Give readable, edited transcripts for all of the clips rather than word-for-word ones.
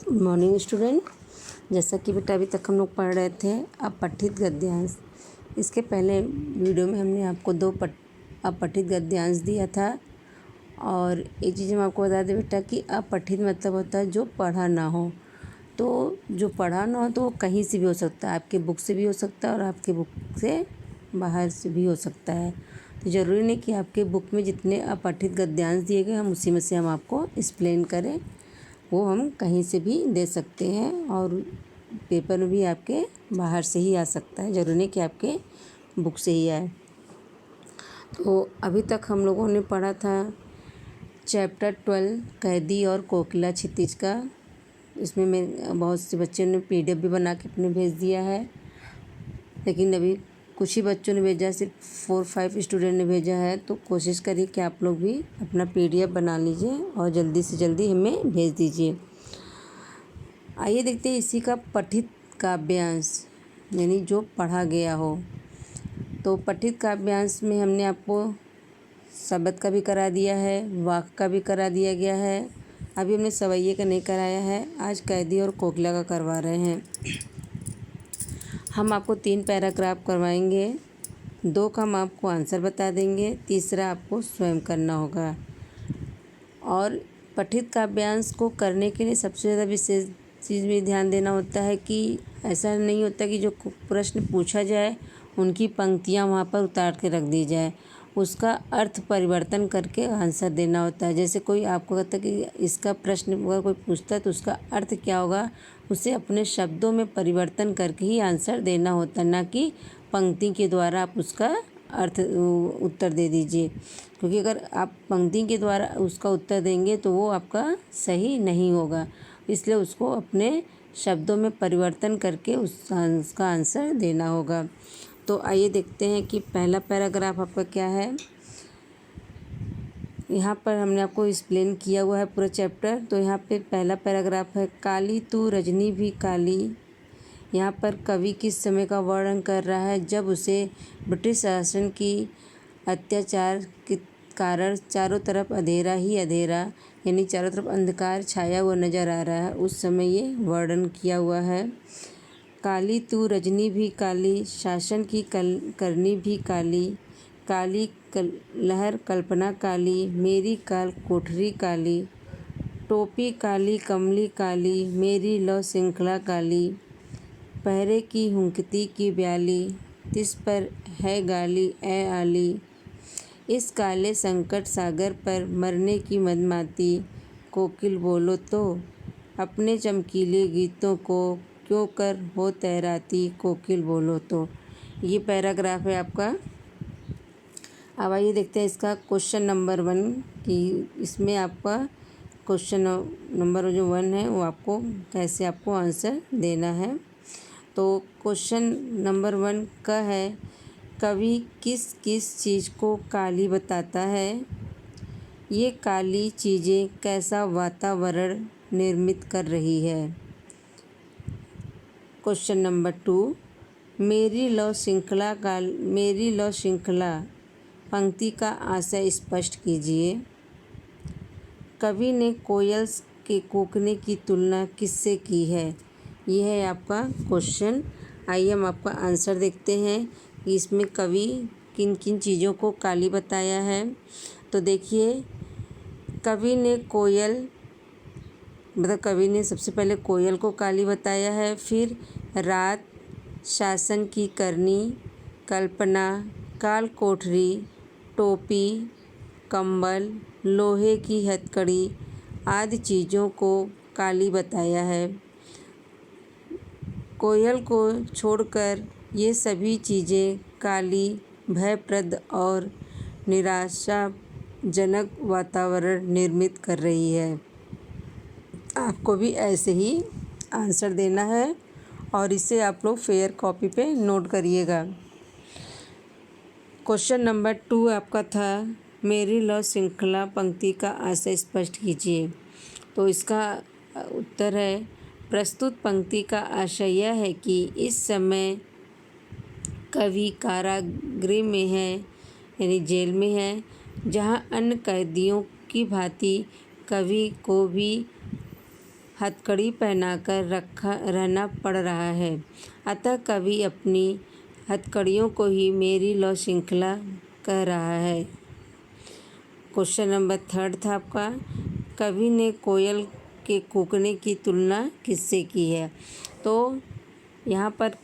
Good morning student. जैसा कि बेटा अभी तक हम लोग पढ़ रहे थे अपठित गद्यांश। इसके पहले वीडियो में हमने आपको दो अपठित गद्यांश दिया था। और एक चीज़ हम आपको बता दें बेटा कि अपठित मतलब होता है जो पढ़ा ना हो। तो जो पढ़ा ना हो तो वो कहीं से भी हो सकता है, आपके बुक से भी हो सकता है और आपके बुक से बाहर से भी हो सकता है। तो ज़रूरी नहीं कि आपके बुक में जितने अपठित गद्यांश दिए गए हम उसी में से हम आपको एक्सप्लेन करें, वो हम कहीं से भी दे सकते हैं और पेपर में भी आपके बाहर से ही आ सकता है, ज़रूरी नहीं कि आपके बुक से ही आए। तो अभी तक हम लोगों ने पढ़ा था चैप्टर 12 कैदी और कोकिला क्षितिज का। इसमें मैं बहुत से बच्चों ने PDF भी बना के अपने भेज दिया है, लेकिन अभी कुछ ही बच्चों ने भेजा, सिर्फ 4-5 स्टूडेंट ने भेजा है। तो कोशिश करिए कि आप लोग भी अपना PDF बना लीजिए और जल्दी से जल्दी हमें भेज दीजिए। आइए देखते हैं इसी का पठित काव्यांश, यानी जो पढ़ा गया हो। तो पठित काव्यांश में हमने आपको शब्द का भी करा दिया है, वाक्य का भी करा दिया गया है। अभी हमने सवैये का नहीं कराया है, आज कैदी और कोकिला का करवा रहे हैं। हम आपको 3 पैराग्राफ करवाएंगे, 2 का हम आपको आंसर बता देंगे, तीसरा आपको स्वयं करना होगा। और पठित काव्यांश को करने के लिए सबसे ज़्यादा विशेष चीज़ में ध्यान देना होता है कि ऐसा नहीं होता कि जो प्रश्न पूछा जाए उनकी पंक्तियाँ वहाँ पर उतार के रख दी जाए, उसका अर्थ परिवर्तन करके आंसर देना होता है। जैसे कोई आपको कहता है कि इसका प्रश्न अगर कोई पूछता है तो उसका अर्थ क्या होगा, उसे अपने शब्दों में परिवर्तन करके ही आंसर देना होता है, ना कि पंक्ति के द्वारा आप उसका अर्थ उत्तर दे दीजिए। क्योंकि अगर आप पंक्ति के द्वारा उसका उत्तर देंगे तो वो आपका सही नहीं होगा, इसलिए उसको अपने शब्दों में परिवर्तन करके उसका आंसर देना होगा। तो आइए देखते हैं कि पहला पैराग्राफ आपका क्या है। यहाँ पर हमने आपको एक्सप्लेन किया हुआ है पूरा चैप्टर। तो यहाँ पे पहला पैराग्राफ है, काली तू रजनी भी काली। यहाँ पर कवि किस समय का वर्णन कर रहा है, जब उसे ब्रिटिश शासन की अत्याचार के कारण चारों तरफ अंधेरा ही अंधेरा, यानी चारों तरफ अंधकार छाया हुआ नज़र आ रहा है, उस समय ये वर्णन किया हुआ है। काली तू रजनी भी काली, शासन की करनी भी काली, काली लहर कल्पना काली, मेरी काल कोठरी काली, टोपी काली कमली काली, मेरी लौ श्रृंखला काली, पहरे की हुंकती की ब्याली, तिस पर है गाली ए आली, इस काले संकट सागर पर मरने की मदमाती, कोकिल बोलो तो अपने चमकीले गीतों को क्यों कर हो तैराती, कोकिल बोलो तो। ये पैराग्राफ है आपका। अब आइए देखते हैं इसका क्वेश्चन नंबर 1 कि इसमें आपका क्वेश्चन नंबर जो 1 है वो आपको कैसे आपको आंसर देना है। तो क्वेश्चन नंबर 1 का है, कवि किस किस चीज़ को काली बताता है, ये काली चीज़ें कैसा वातावरण निर्मित कर रही है। क्वेश्चन नंबर 2, मेरी लौ श्रृंखला पंक्ति का आशय स्पष्ट कीजिए। कवि ने कोयल के कूकने की तुलना किससे की है, यह है आपका क्वेश्चन। आइए हम आपका आंसर देखते हैं कि इसमें कवि किन किन चीज़ों को काली बताया है। तो देखिए, कवि ने सबसे पहले कोयल को काली बताया है, फिर रात, शासन की करनी, कल्पना, काल कोठरी, टोपी, कंबल, लोहे की हथकड़ी आदि चीज़ों को काली बताया है। कोयल को छोड़कर ये सभी चीज़ें काली, भयप्रद और निराशाजनक वातावरण निर्मित कर रही है। आपको भी ऐसे ही आंसर देना है और इसे आप लोग फेयर कॉपी पे नोट करिएगा। क्वेश्चन नंबर 2 आपका था, मेरी लौ श्रृंखला पंक्ति का आशय स्पष्ट कीजिए। तो इसका उत्तर है, प्रस्तुत पंक्ति का आशय यह है कि इस समय कवि कारागृह में है, यानी जेल में है, जहाँ अन्य कैदियों की भांति कवि को भी हथकड़ी पहनाकर रखा रहना पड़ रहा है, अतः कवि अपनी हथकड़ियों को ही मेरी लौ श्रृंखला कह रहा है। क्वेश्चन नंबर 3 था आपका, कवि ने कोयल के कूकने की तुलना किससे की है? तो यहाँ पर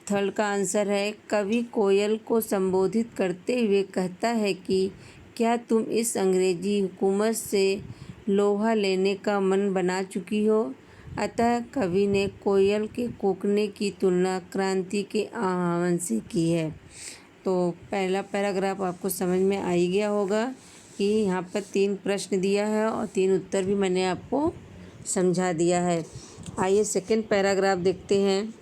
3 का आंसर है, कवि कोयल को संबोधित करते हुए कहता है कि क्या तुम इस अंग्रेजी हुकूमत से लोहा लेने का मन बना चुकी हो? अतः कवि ने कोयल के कूकने की तुलना क्रांति के आह्वान से की है। तो पहला पैराग्राफ आपको समझ में आ ही गया होगा कि यहाँ पर 3 प्रश्न दिया है और 3 उत्तर भी मैंने आपको समझा दिया है। आइए सेकंड पैराग्राफ देखते हैं।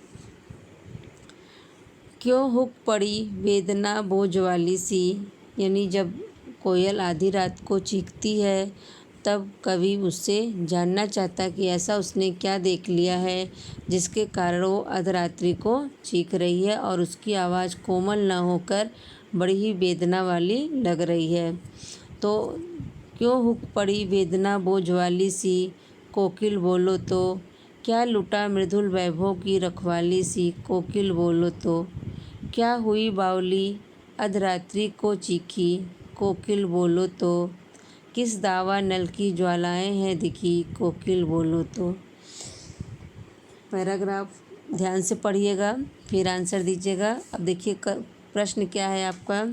क्यों हुक पड़ी वेदना बोझ वाली सी, यानी जब कोयल आधी रात को चीखती है तब कवि उससे जानना चाहता कि ऐसा उसने क्या देख लिया है जिसके कारण वो अर्धरात्रि को चीख रही है और उसकी आवाज़ कोमल न होकर बड़ी ही वेदना वाली लग रही है। तो क्यों हुक पड़ी वेदना बोझ वाली सी, कोकिल बोलो तो, क्या लुटा मृदुल वैभव की रखवाली सी, कोकिल बोलो तो, क्या हुई बावली अर्धरात्रि को चीखी, कोकिल बोलो तो, किस दावा नल की ज्वालाएं हैं दिखी, कोकिल बोलो तो। पैराग्राफ ध्यान से पढ़िएगा फिर आंसर दीजिएगा। अब देखिए प्रश्न क्या है आपका,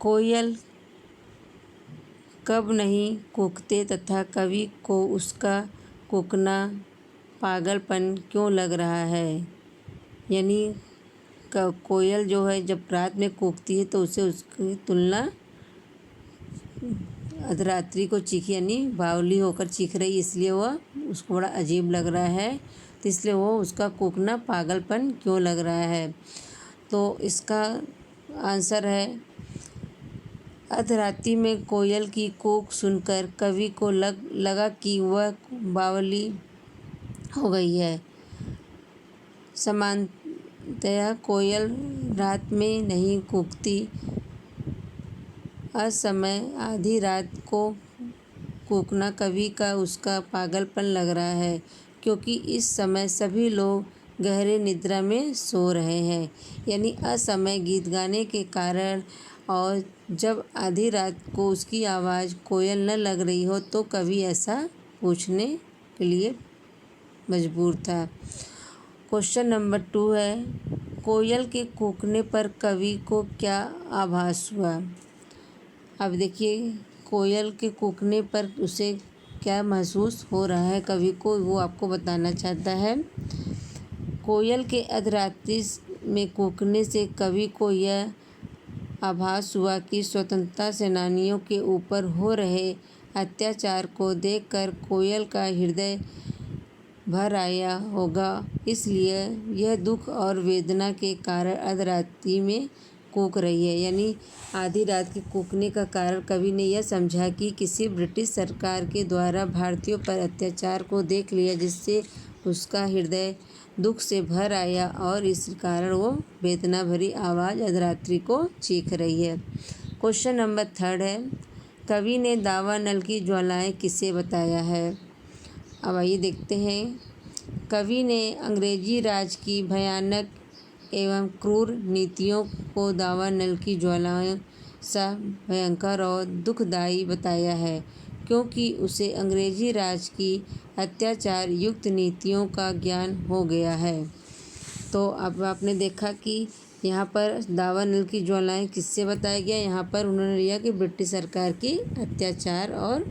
कोयल कब नहीं कूकते तथा कवि को उसका कूकना पागलपन क्यों लग रहा है? यानी कोयल जो है जब रात में कूकती है तो उसे उसकी तुलना अर्धरात्रि को चीखी यानी बावली होकर चीख रही, इसलिए वह उसको बड़ा अजीब लग रहा है, तो इसलिए वो उसका कूकना पागलपन क्यों लग रहा है। तो इसका आंसर है, अर्धरात्रि में कोयल की कूक सुनकर कवि को लगा कि वह बावली हो गई है। सामान्यतया कोयल रात में नहीं कूकती, असमय आधी रात को कूकना कवि का उसका पागलपन लग रहा है, क्योंकि इस समय सभी लोग गहरे निद्रा में सो रहे हैं। यानी असमय गीत गाने के कारण और जब आधी रात को उसकी आवाज़ कोयल न लग रही हो तो कवि ऐसा पूछने के लिए मजबूर था। क्वेश्चन नंबर 2 है, कोयल के कूकने पर कवि को क्या आभास हुआ? अब देखिए कोयल के कूकने पर उसे क्या महसूस हो रहा है कवि को, वो आपको बताना चाहता है। कोयल के अर्धरात्रि में कूकने से कवि को यह आभास हुआ कि स्वतंत्रता सेनानियों के ऊपर हो रहे अत्याचार को देखकर कोयल का हृदय भर आया होगा, इसलिए यह दुख और वेदना के कारण अर्धरात्रि में कूक रही है। यानी आधी रात के कूकने का कारण कवि ने यह समझा कि किसी ब्रिटिश सरकार के द्वारा भारतीयों पर अत्याचार को देख लिया, जिससे उसका हृदय दुख से भर आया और इस कारण वो वेदना भरी आवाज़ अर्धरात्रि को चीख रही है। क्वेश्चन नंबर 3 है, कवि ने दावा नल की ज्वालाएं किसे बताया है? अब आइए देखते हैं। कवि ने अंग्रेजी राज की भयानक एवं क्रूर नीतियों को दावा नल की ज्वालाओं सा भयंकर और दुखदायी बताया है, क्योंकि उसे अंग्रेजी राज की अत्याचार युक्त नीतियों का ज्ञान हो गया है। तो अब आपने देखा कि यहाँ पर दावा नल की ज्वालाएं किससे बताया गया, यहाँ पर उन्होंने लिया कि ब्रिटिश सरकार की अत्याचार और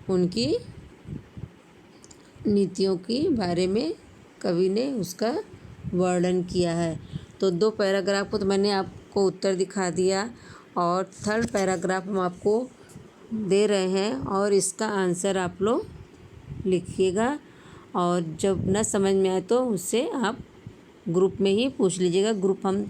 उनकी नीतियों के बारे में कवि ने उसका वर्णन किया है। तो 2 पैराग्राफ को तो मैंने आपको उत्तर दिखा दिया और 3rd पैराग्राफ हम आपको दे रहे हैं और इसका आंसर आप लोग लिखिएगा और जब न समझ में आए तो उससे आप ग्रुप में ही पूछ लीजिएगा। ग्रुप हम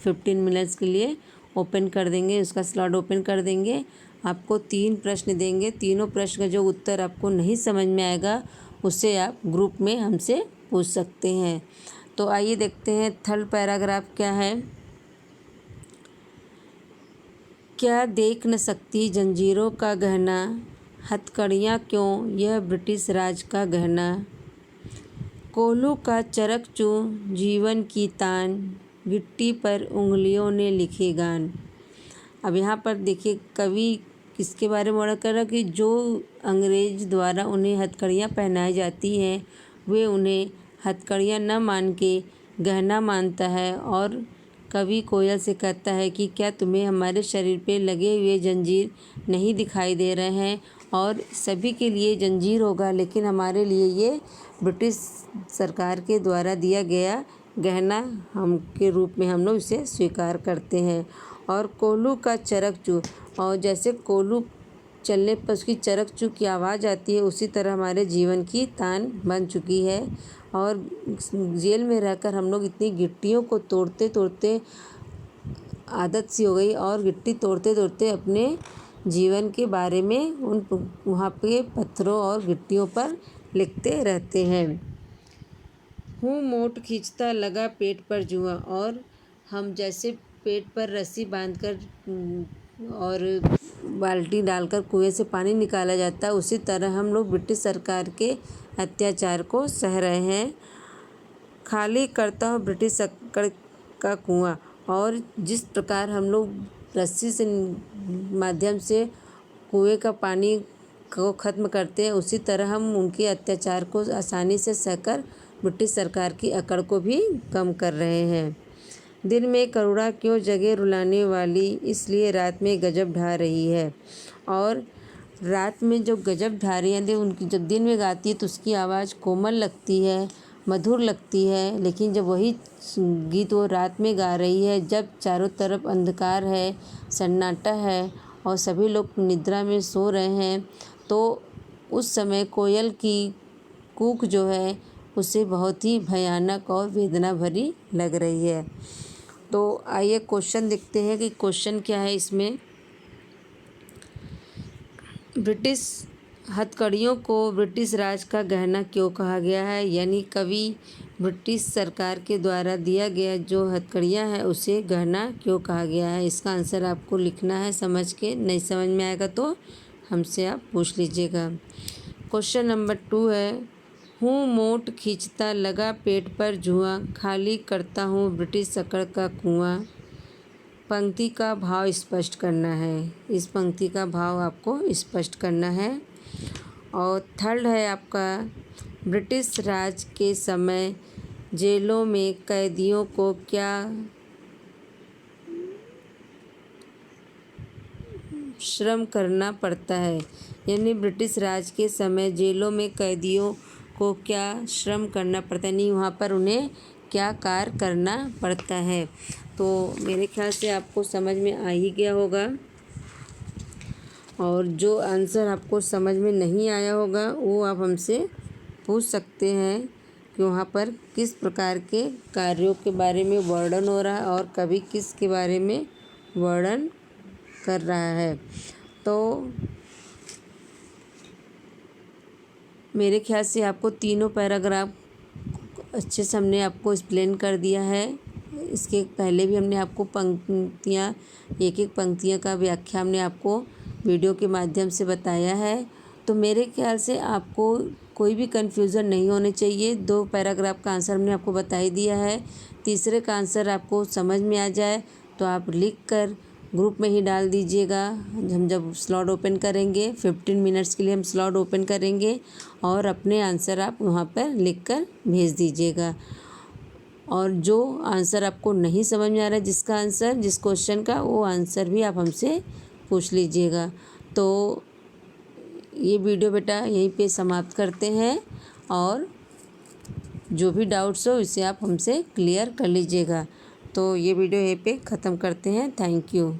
15 मिनट्स के लिए ओपन कर देंगे, उसका स्लॉट ओपन कर देंगे। आपको 3 प्रश्न देंगे, तीनों प्रश्न का जो उत्तर आपको नहीं समझ में आएगा उससे आप ग्रुप में हमसे पूछ सकते हैं। तो आइए देखते हैं 3rd पैराग्राफ क्या है। क्या देख न सकती जंजीरों का गहना हथकड़ियाँ क्यों, यह ब्रिटिश राज का गहना। कोल्हू का चरक चूँ जीवन की तान, गिट्टी पर उंगलियों ने लिखे गान। अब यहाँ पर देखिए कवि किसके बारे में वर्णन कर रहा है कि जो अंग्रेज द्वारा उन्हें हथकड़ियाँ पहनाई जाती हैं वे उन्हें हथकड़ियाँ न मान के गहना मानता है। और कवि कोयल से कहता है कि क्या तुम्हें हमारे शरीर पे लगे हुए जंजीर नहीं दिखाई दे रहे हैं, और सभी के लिए जंजीर होगा लेकिन हमारे लिए ये ब्रिटिश सरकार के द्वारा दिया गया गहना हम के रूप में हम लोग इसे स्वीकार करते हैं। और कोल्हू का चरक चू, और जैसे कोल्हू चलने पर उसकी चरक चू की आवाज़ आती है उसी तरह हमारे जीवन की तान बन चुकी है। और जेल में रहकर हम लोग इतनी गिट्टियों को तोड़ते तोड़ते आदत सी हो गई, और गिट्टी तोड़ते तोड़ते अपने जीवन के बारे में उन वहाँ पे पत्थरों और गिट्टियों पर लिखते रहते हैं। हूँ मोट खींचता लगा पेट पर जुआ, और हम जैसे पेट पर रस्सी बांधकर और बाल्टी डालकर कुएं से पानी निकाला जाता है उसी तरह हम लोग ब्रिटिश सरकार के अत्याचार को सह रहे हैं। खाली करता हूँ ब्रिटिश सरकार का कुआं, और जिस प्रकार हम लोग रस्सी से माध्यम से कुएं का पानी को ख़त्म करते हैं उसी तरह हम उनके अत्याचार को आसानी से सहकर ब्रिटिश सरकार की अकड़ को भी कम कर रहे हैं। दिन में करुणा क्यों जगे रुलाने वाली, इसलिए रात में गजब ढा रही है। और रात में जो गजब ढा रही है उनकी जब दिन में गाती है तो उसकी आवाज़ कोमल लगती है, मधुर लगती है, लेकिन जब वही गीत वो रात में गा रही है जब चारों तरफ अंधकार है, सन्नाटा है और सभी लोग निद्रा में सो रहे हैं, तो उस समय कोयल की कूक जो है उसे बहुत ही भयानक और वेदना भरी लग रही है। तो आइए क्वेश्चन देखते हैं कि क्वेश्चन क्या है इसमें। ब्रिटिश हथकड़ियों को ब्रिटिश राज का गहना क्यों कहा गया है, यानी कवि ब्रिटिश सरकार के द्वारा दिया गया जो हथकड़ियाँ हैं उसे गहना क्यों कहा गया है। इसका आंसर आपको लिखना है समझ के, नहीं समझ में आएगा तो हमसे आप पूछ लीजिएगा। क्वेश्चन नंबर 2 है, हूँ मोट खींचता लगा पेट पर जुआ, खाली करता हूँ ब्रिटिश सरकार का कुआं। पंक्ति का भाव स्पष्ट करना है, इस पंक्ति का भाव आपको स्पष्ट करना है। और थर्ड है आपका, ब्रिटिश राज के समय जेलों में कैदियों को क्या श्रम करना पड़ता है, यानी ब्रिटिश राज के समय जेलों में कैदियों को क्या श्रम करना पड़ता है, नहीं वहाँ पर उन्हें क्या कार्य करना पड़ता है। तो मेरे ख्याल से आपको समझ में आ ही गया होगा। और जो आंसर आपको समझ में नहीं आया होगा वो आप हमसे पूछ सकते हैं कि वहाँ पर किस प्रकार के कार्यों के बारे में वर्णन हो रहा है और कवि किस के बारे में वर्णन कर रहा है। तो मेरे ख्याल से आपको तीनों पैराग्राफ अच्छे से हमने आपको एक्सप्लेन कर दिया है। इसके पहले भी हमने आपको पंक्तियाँ, एक एक पंक्तियाँ का व्याख्या हमने आपको वीडियो के माध्यम से बताया है। तो मेरे ख्याल से आपको कोई भी कन्फ्यूज़न नहीं होनी चाहिए। 2 पैराग्राफ का आंसर हमने आपको बता ही दिया है। तीसरे का आंसर आपको समझ में आ जाए तो आप लिख कर ग्रुप में ही डाल दीजिएगा। हम जब स्लॉट ओपन करेंगे 15 मिनट्स के लिए हम स्लॉट ओपन करेंगे और अपने आंसर आप वहाँ पर लिख कर भेज दीजिएगा। और जो आंसर आपको नहीं समझ में आ रहा है, जिसका आंसर जिस क्वेश्चन का, वो आंसर भी आप हमसे पूछ लीजिएगा। तो ये वीडियो बेटा यहीं पे समाप्त करते हैं, और जो भी डाउट्स हो इसे आप हमसे क्लियर कर लीजिएगा। तो ये वीडियो यहीं पे ख़त्म करते हैं। Thank you.